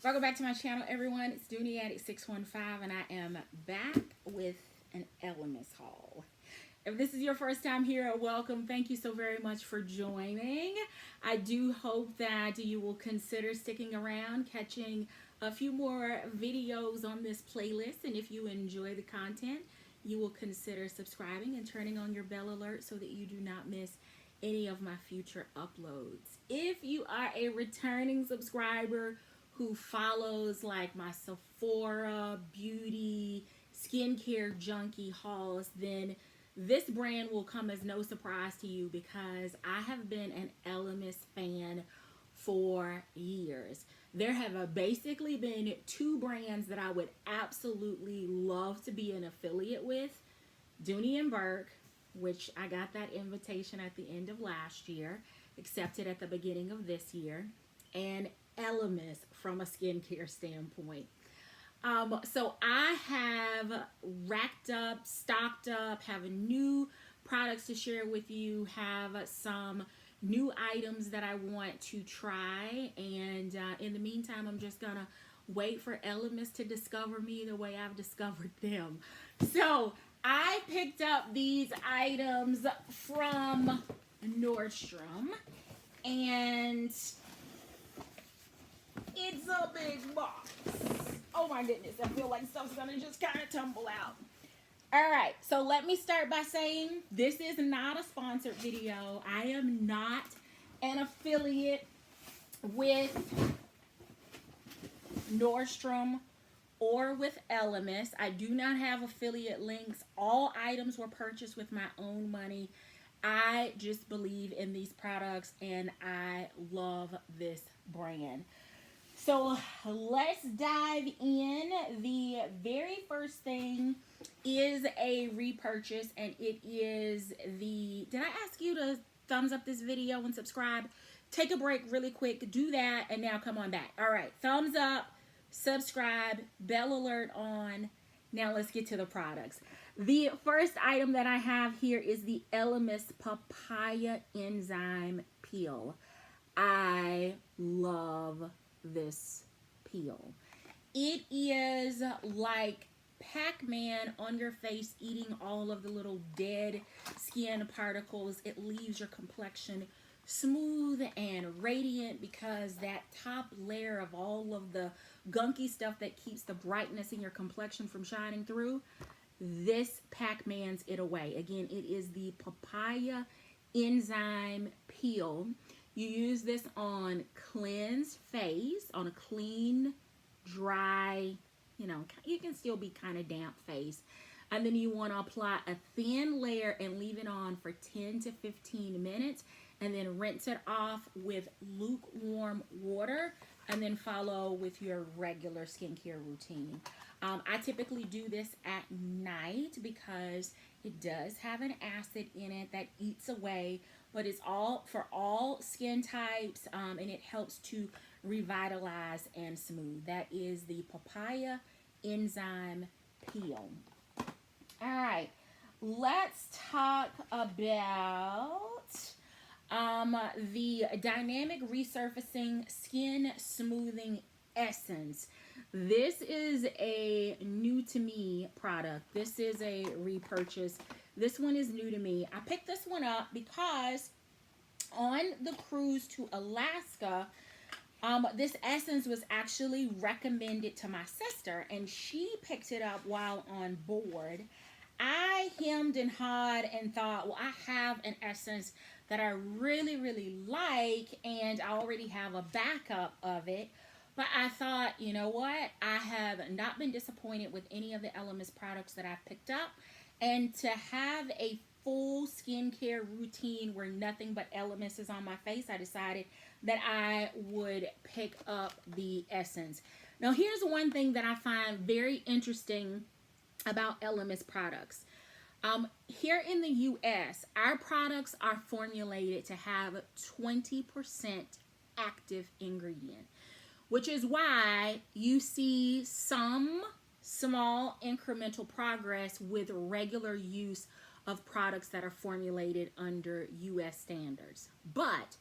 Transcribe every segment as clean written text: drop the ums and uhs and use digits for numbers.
Welcome back to my channel, everyone. It's Dooney Addict 615, and I am back with an ELEMIS haul. If this is your first time here, welcome. Thank you so very much for joining. I do hope that you will consider sticking around, catching a few more videos on this playlist, and if you enjoy the content, you will consider subscribing and turning on your bell alert so that you do not miss any of my future uploads. If you are a returning subscriber who follows like my Sephora, beauty, skincare junkie hauls, then this brand will come as no surprise to you because I have been an ELEMIS fan for years. There have basically been two brands that I would absolutely love to be an affiliate with. Dooney and Burke, which I got that invitation at the end of last year, accepted at the beginning of this year, and ELEMIS from a skincare standpoint. So I have racked up, stocked up, have new products to share with you, have some new items that I want to try, and in the meantime, I'm just gonna wait for ELEMIS to discover me the way I've discovered them. So I picked up these items from Nordstrom, and it's a big box. Oh my goodness, I feel like stuff's gonna just kind of tumble out. All right, so let me start by saying this is not a sponsored video. I am not an affiliate with Nordstrom or with ELEMIS. I do not have affiliate links. All items were purchased with my own money. I just believe in these products and I love this brand. So let's dive in. The very first thing is a repurchase, and it is the, did I ask you to thumbs up this video and subscribe? Take a break really quick, do that, and now come on back. All right, thumbs up, subscribe, bell alert on. Now let's get to the products. The first item that I have here is the ELEMIS Papaya Enzyme Peel. I love this peel. It is like Pac-Man on your face, eating all of the little dead skin particles. It leaves your complexion smooth and radiant because that top layer of all of the gunky stuff that keeps the brightness in your complexion from shining through, this Pac-Man's it away. Again, it is the Papaya Enzyme Peel. You use this on cleansed face, on a clean, dry, you can still be kind of damp face. And then you want to apply a thin layer and leave it on for 10 to 15 minutes. And then rinse it off with lukewarm water. And then follow with your regular skincare routine. I typically do this at night because it does have an acid in it that eats away, but it's all for all skin types, and it helps to revitalize and smooth. That is the Papaya Enzyme Peel. All right, let's talk about the Dynamic Resurfacing Skin Smoothing Essence. This is a new to me product. This is a repurchase. This one is new to me. I picked this one up because on the cruise to Alaska, this essence was actually recommended to my sister, and she picked it up while on board. I hemmed and hawed and thought, well, I have an essence that I really, really like, and I already have a backup of it. But I thought, you know what? I have not been disappointed with any of the ELEMIS products that I've picked up. And to have a full skincare routine where nothing but ELEMIS is on my face, I decided that I would pick up the essence. Now, here's one thing that I find very interesting about ELEMIS products. Here in the U.S., our products are formulated to have 20% active ingredient, which is why you see some small incremental progress with regular use of products that are formulated under U.S. standards. But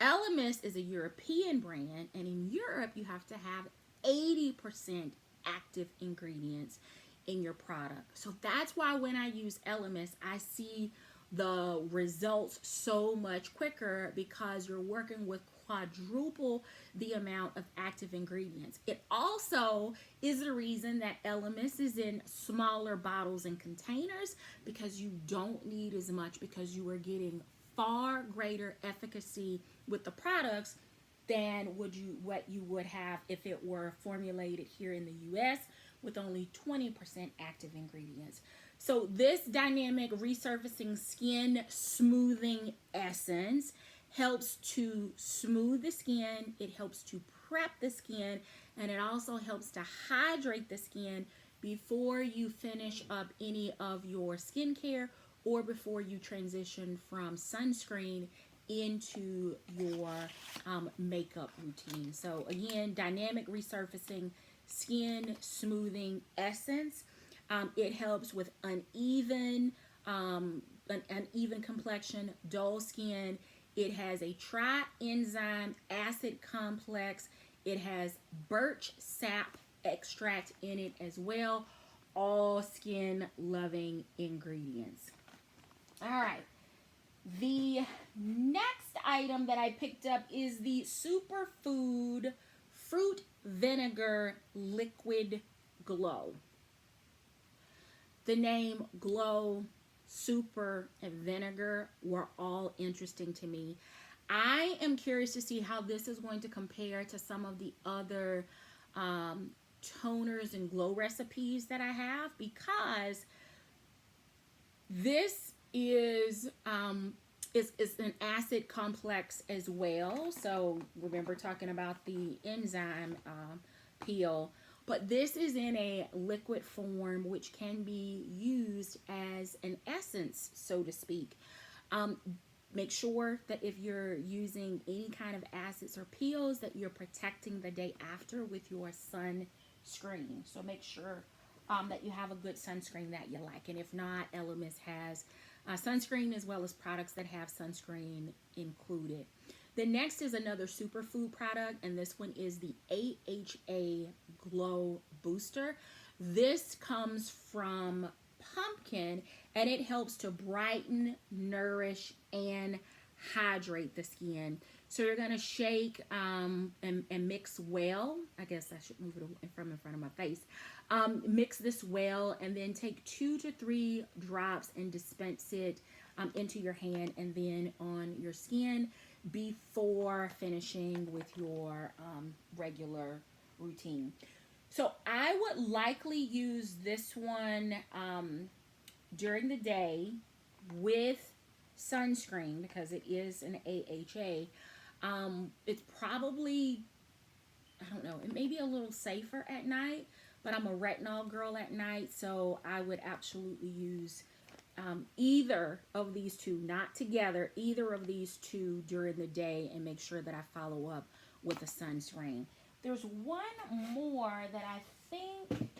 ELEMIS is a European brand, and in Europe you have to have 80% active ingredients in your product. So that's why when I use ELEMIS, I see the results so much quicker, because you're working with quadruple the amount of active ingredients. It also is the reason that ELEMIS is in smaller bottles and containers, because you don't need as much, because you are getting far greater efficacy with the products than what you would have if it were formulated here in the US with only 20% active ingredients. So this dynamic resurfacing skin smoothing essence helps to smooth the skin, it helps to prep the skin, and it also helps to hydrate the skin before you finish up any of your skincare or before you transition from sunscreen into your makeup routine. So again, dynamic resurfacing skin smoothing essence. It helps with uneven complexion, dull skin. It has a tri-enzyme acid complex. It has birch sap extract in it as well. All skin loving ingredients. All right. The next item that I picked up is the Superfood Fruit Vinegar Liquid Glow. The name Glow, Super, and Vinegar were all interesting to me. I am curious to see how this is going to compare to some of the other toners and glow recipes that I have, because this is an acid complex as well. So remember talking about the enzyme peel, but this is in a liquid form, which can be used as an essence, so to speak. Make sure that if you're using any kind of acids or peels, that you're protecting the day after with your sunscreen. So make sure that you have a good sunscreen that you like. And if not, ELEMIS has sunscreen as well as products that have sunscreen included. The next is another superfood product, and this one is the AHA Glow Booster. This comes from pumpkin, and it helps to brighten, nourish, and hydrate the skin. So you're going to shake and mix well. I guess I should move it in front of my face. Mix this well, and then take 2 to 3 drops and dispense it into your hand and then on your skin before finishing with your regular routine. So I would likely use this one during the day with sunscreen, because it is an AHA. It's probably, I don't know, it may be a little safer at night, but I'm a retinol girl at night, so I would absolutely use either of these two, not together, either of these two during the day, and make sure that I follow up with a sunscreen. There's one more that I think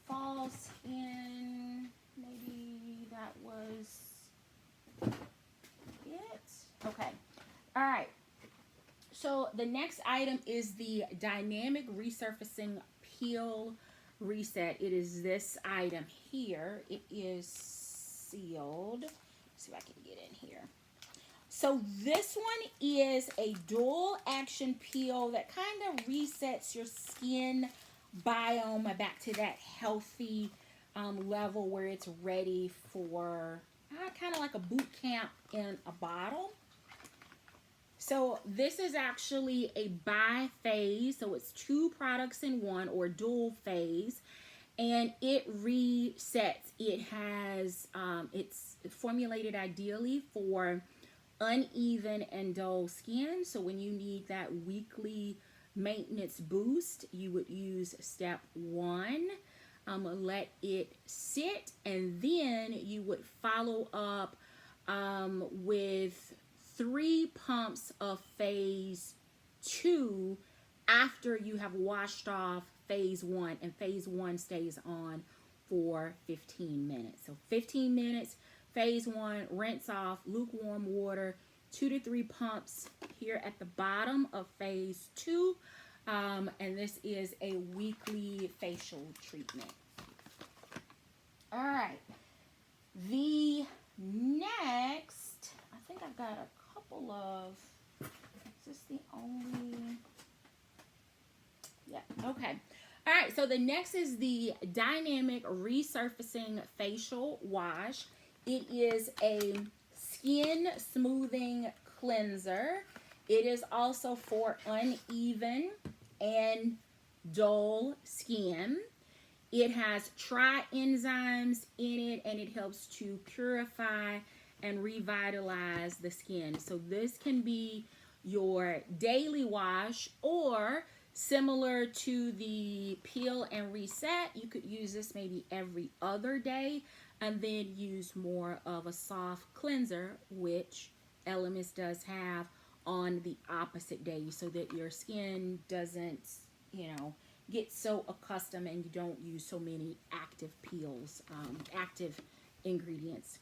falls in, maybe that was it. Okay. All right. So the next item is the Dynamic Resurfacing Peel Reset. It is this item here. It is sealed. Let's see if I can get in here. So this one is a dual action peel that kind of resets your skin biome back to that healthy level where it's ready for kind of like a boot camp in a bottle. So this is actually a bi-phase, so it's 2 products in one, or dual phase, and it resets. It has, it's formulated ideally for uneven and dull skin. So when you need that weekly maintenance boost, you would use step 1. Let it sit, and then you would follow up with 3 pumps of phase 2 after you have washed off phase 1, and phase 1 stays on for 15 minutes. So 15 minutes, phase 1, rinse off, lukewarm water, 2 to 3 pumps here at the bottom of phase 2. And this is a weekly facial treatment. All right. The next, I think I've got a couple of, is this the only, yeah, okay. All right, so the next is the Dynamic Resurfacing Facial Wash. It is a skin smoothing cleanser. It is also for uneven and dull skin. It has tri-enzymes in it, and it helps to purify and revitalize the skin. So this can be your daily wash, or similar to the peel and reset, you could use this maybe every other day and then use more of a soft cleanser, which ELEMIS does have, on the opposite day, so that your skin doesn't, get so accustomed and you don't use so many active peels, active ingredients.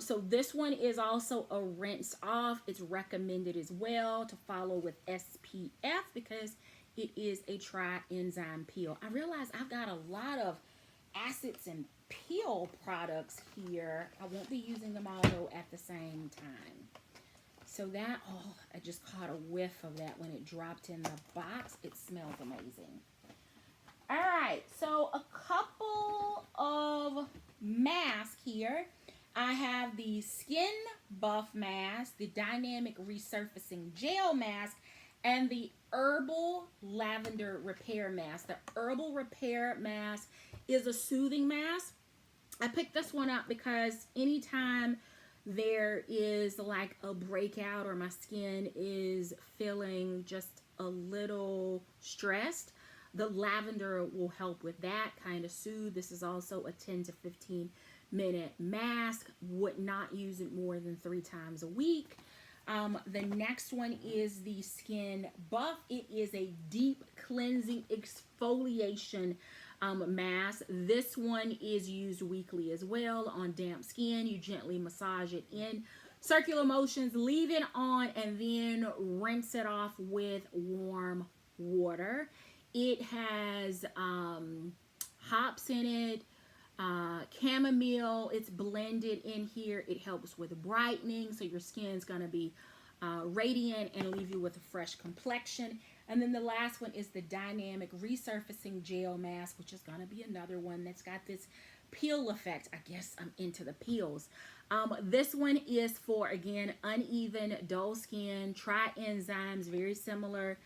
So this one is also a rinse off. It's recommended as well to follow with SPF because it is a tri-enzyme peel. I realize I've got a lot of acids and peel products here. I won't be using them all though at the same time. So that, I just caught a whiff of that when it dropped in the box. It smells amazing. All right, so a couple of masks here. I have the Skin Buff Mask, the Dynamic Resurfacing Gel Mask, and the Herbal Lavender Repair Mask. The Herbal Repair Mask is a soothing mask. I picked this one up because anytime there is like a breakout or my skin is feeling just a little stressed, the lavender will help with that, kind of soothe. This is also a 10 to 15 minute mask. Would not use it more than 3 times a week. The next one is the Skin Buff. It is a deep cleansing exfoliation mask. This one is used weekly as well on damp skin. You gently massage it in circular motions, leave it on, and then rinse it off with warm water. It has hops in it, chamomile. It's blended in here. It helps with brightening, so your skin's going to be radiant and leave you with a fresh complexion. And then the last one is the Dynamic Resurfacing Gel Mask, which is going to be another one that's got this peel effect. I guess I'm into the peels. This one is for, again, uneven, dull skin, tri-enzymes, very similar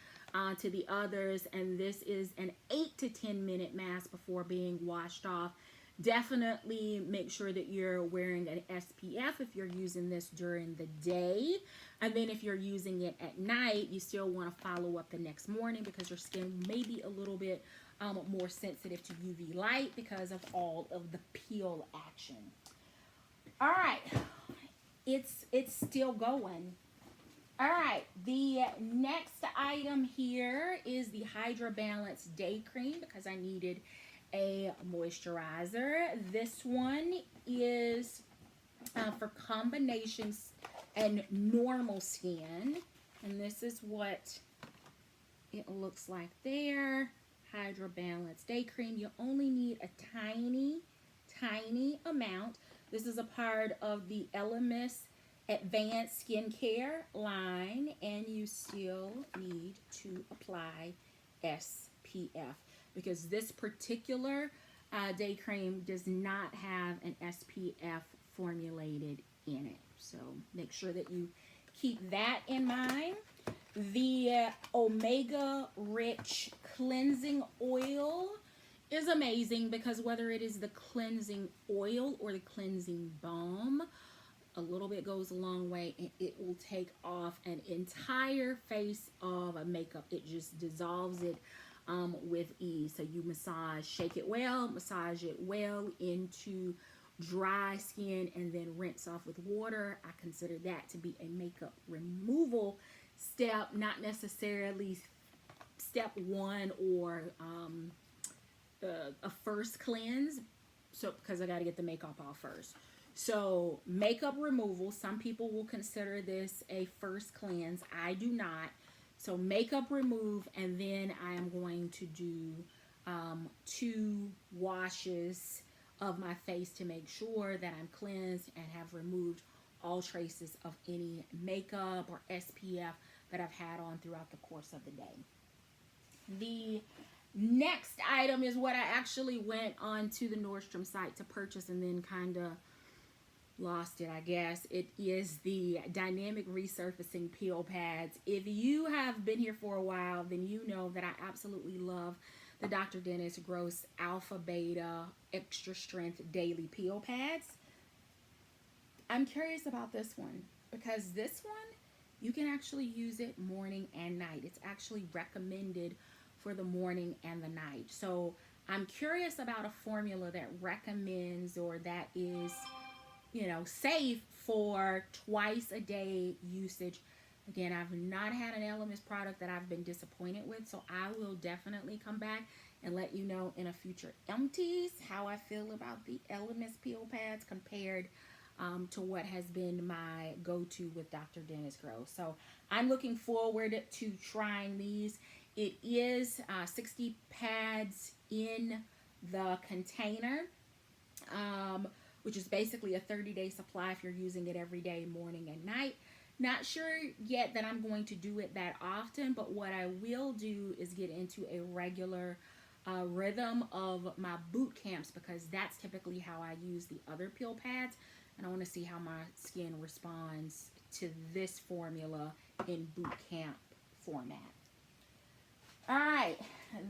to the others. And this is an 8 to 10 minute mask before being washed off. Definitely make sure that you're wearing an SPF if you're using this during the day. And then if you're using it at night, you still want to follow up the next morning because your skin may be a little bit more sensitive to UV light because of all of the peel action. All right, it's still going. All right, the next item here is the Hydra Balance Day Cream because I needed a moisturizer. This one is for combinations and normal skin, and this is what it looks like there. Hydra Balance Day Cream. You only need a tiny amount. This is a part of the ELEMIS Advanced Skincare line, and you still need to apply SPF because this particular day cream does not have an SPF formulated in it. So make sure that you keep that in mind. The Omega Rich Cleansing Oil is amazing because whether it is the cleansing oil or the cleansing balm, a little bit goes a long way, and it will take off an entire face of a makeup. It just dissolves it with ease. So you shake it well, massage it well into dry skin, and then rinse off with water. I consider that to be a makeup removal step, not necessarily step 1 or a first cleanse. So because I got to get the makeup off first. So makeup removal, some people will consider this a first cleanse. I do not. So makeup remove, and then I am going to do 2 washes of my face to make sure that I'm cleansed and have removed all traces of any makeup or SPF that I've had on throughout the course of the day. The next item is what I actually went on to the Nordstrom site to purchase and then kind of lost it, I guess. It is the dynamic resurfacing peel pads. If you have been here for a while, then you know that I absolutely love the Dr. Dennis Gross Alpha Beta Extra Strength Daily Peel Pads. I'm curious about this one because this one, you can actually use it morning and night. It's actually recommended for the morning and the night. So I'm curious about a formula that recommends or that is, you know, safe for twice a day usage. Again, I've not had an ELEMIS product that I've been disappointed with, so I will definitely come back and let you know in a future empties how I feel about the ELEMIS peel pads compared to what has been my go-to with Dr. Dennis Gross. So I'm looking forward to trying these. It is 60 pads in the container, which is basically a 30-day supply if you're using it every day, morning and night. Not sure yet that I'm going to do it that often, but what I will do is get into a regular rhythm of my boot camps, because that's typically how I use the other peel pads, and I want to see how my skin responds to this formula in boot camp format. All right,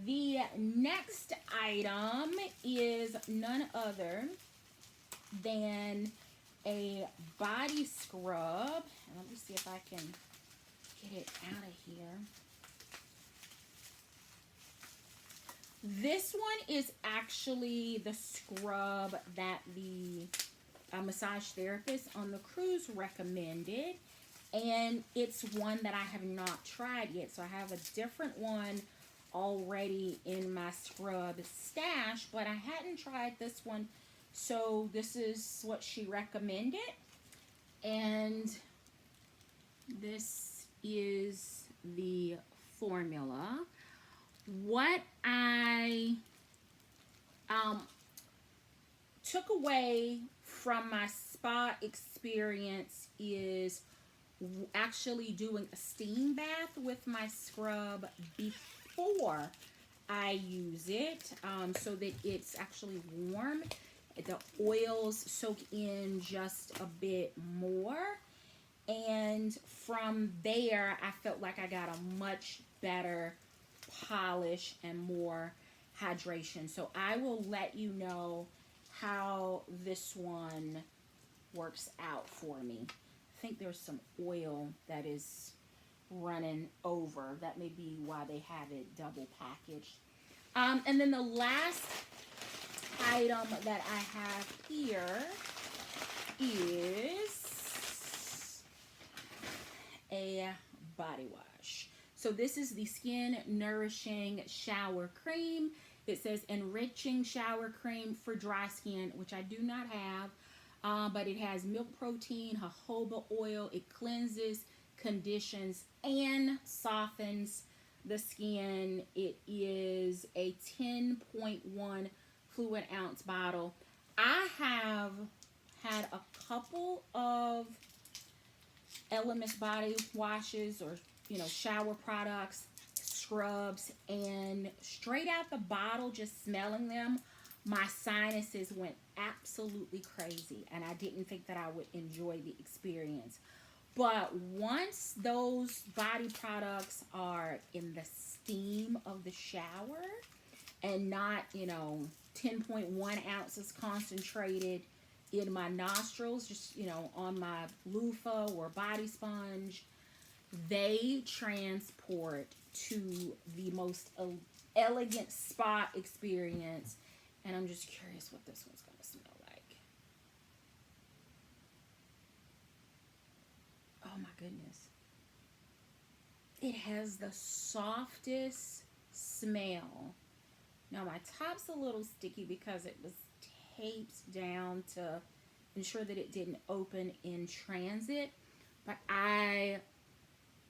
the next item is none other than a body scrub. And let me see if I can get it out of here. This one is actually the scrub that the massage therapist on the cruise recommended, and it's one that I have not tried yet. So I have a different one already in my scrub stash, but I hadn't tried this one. So this is what she recommended, and this is the formula. What I took away from my spa experience is actually doing a steam bath with my scrub before I use it, so that it's actually warm. The oils soak in just a bit more, and from there I felt like I got a much better polish and more hydration. So I will let you know how this one works out for me. I think there's some oil that is running over. That may be why they have it double packaged. And then the last item that I have here is a body wash. So this is the Skin Nourishing Shower Cream. It says enriching shower cream for dry skin, which I do not have, but it has milk protein, jojoba oil. It cleanses, conditions, and softens the skin. It is a 10.1 fluid ounce bottle. I have had a couple of ELEMIS body washes or, you know, shower products, scrubs, and straight out the bottle, just smelling them, my sinuses went absolutely crazy, and I didn't think that I would enjoy the experience. But once those body products are in the steam of the shower and not, you know, 10.1 ounces concentrated in my nostrils, just, you know, on my loofah or body sponge, they transport to the most elegant spa experience. And I'm just curious what this one's going to smell like. Oh my goodness. It has the softest smell. Now my top's a little sticky because it was taped down to ensure that it didn't open in transit. But I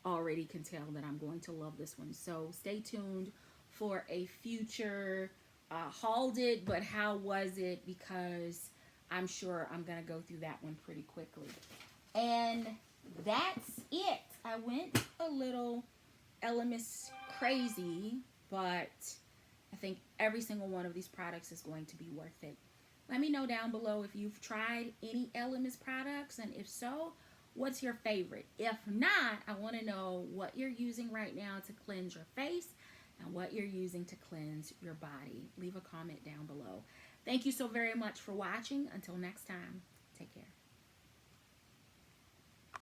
already can tell that I'm going to love this one. So stay tuned for a future hauled it, but how was it? Because I'm sure I'm going to go through that one pretty quickly. And that's it. I went a little ELEMIS crazy, but I think every single one of these products is going to be worth it. Let me know down below if you've tried any ELEMIS products, and if so, what's your favorite? If not, I want to know what you're using right now to cleanse your face and what you're using to cleanse your body. Leave a comment down below. Thank you so very much for watching. Until next time, take care.